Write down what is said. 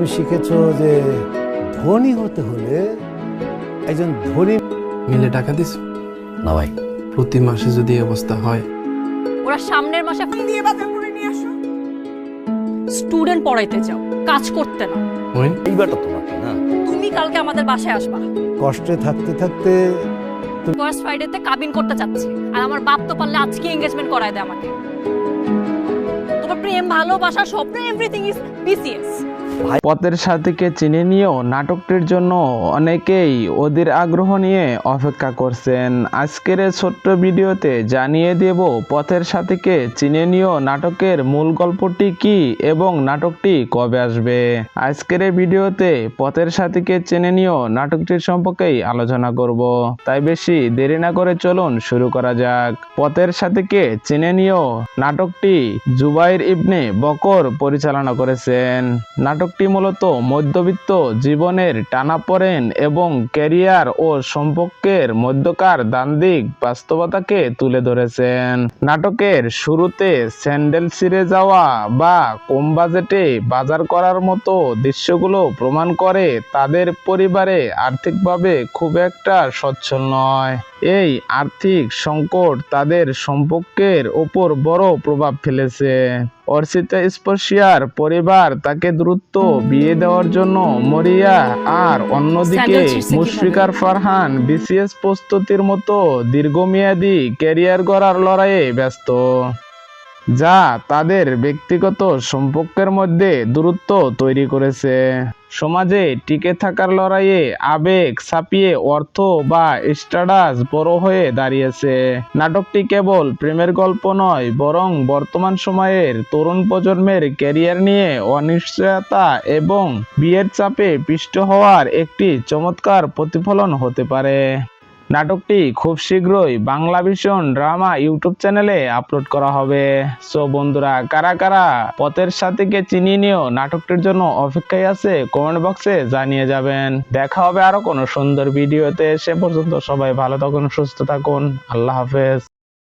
তুমি শিখেছো যে ধনী হতে হলে একজন ধনী মিলে টাকা দিস না ভাই, প্রতি মাসে যদি এই অবস্থা হয়, ওরা সামনের মাসে দিয়ে বাজার করে নিয়ে আসো। স্টুডেন্ট পড়াইতে যাও, কাজ করতে না। মইন এইবারটা তো বাকি না। তুমি কালকে আমাদের বাসায় আসবা। কষ্টে থাকতে থাকতে ফার্স্ট ফ্রাইডেতে কাবিন করতে চাচ্ছি, আর আমার বাপ তো পারলে আজকে এনগেজমেন্ট করায় দেয় আমাকে। তোমার প্রেম, ভালোবাসা, স্বপ্ন, এভরিথিং ইজ বিসিএস। পথের সাথীকে চিনে নিয়েও নাটকটির জন্য অনেকেই অধীর আগ্রহ নিয়ে অপেক্ষা করছেন। আজকের এই ছোট্ট ভিডিওতে জানিয়ে দেব পথের সাথীকে চিনে নিয়েও নাটকের মূল গল্পটি কি এবং নাটকটি কবে আসবে। আজকের এই ভিডিওতে পথের সাথীকে চিনে নিয়েও নাটকটির সম্পর্কেই আলোচনা করব, তাই বেশি দেরি না করে চলুন শুরু করা যাক। পথের সাথীকে চিনে নিয়েও নাটকটি জুবাইর ইবনে বকর পরিচালনা করেছেন। নাটকটি মূলত মধ্যবিত্ত জীবনের টানাপোড়েন এবং ক্যারিয়ার ও সম্পর্কের মধ্যকার দ্বান্দ্বিক বাস্তবতাকে তুলে ধরেছেন। নাটকের শুরুতে স্যান্ডেল ছিঁড়ে যাওয়া বা কম বাজেটে বাজার করার মতো দৃশ্যগুলো প্রমাণ করে তাদের পরিবারে আর্থিকভাবে খুব একটা সচ্ছল নয়। এই আর্থিক সংকট তাদের সম্পর্কের ওপর বড় প্রভাব ফেলেছে। অর্চিতা স্পর্শিয়ার পরিবার তাকে দ্রুত বিয়ে দেওয়ার জন্য মরিয়া, আর অন্যদিকে মুশফিকার ফারহান বিসিএস প্রস্তুতির মতো দীর্ঘমেয়াদী ক্যারিয়ার গড়ার লড়াইয়ে ব্যস্ত, যা তাদের ব্যক্তিগত সম্পর্কের মধ্যে দূরত্ব তৈরি করেছে। সমাজে টিকে থাকার লড়াইয়ে আবেগ ছাপিয়ে অর্থ বা স্ট্যাটাস বড় হয়ে দাঁড়িয়েছে। নাটকটি কেবল প্রেমের গল্প নয়, বরং বর্তমান সময়ের তরুণ প্রজন্মের ক্যারিয়ার নিয়ে অনিশ্চয়তা এবং বিয়ের চাপে পিষ্ট হওয়ার একটি চমৎকার প্রতিফলন হতে পারে। নাটকটি খুব শীঘ্রই বাংলাভিশন ড্রামা ইউটিউব চ্যানেলে আপলোড করা হবে। সো বন্ধুরা, কারা কারা পথের সাথীকে চিনিয়ে নিয়েও নাটকটির জন্য অপেক্ষায় আছে কমেন্ট বক্সে জানিয়ে যাবেন। দেখা হবে আরো কোনো সুন্দর ভিডিওতে। সে পর্যন্ত সবাই ভালো থাকুন, সুস্থ থাকুন। আল্লাহ হাফেজ।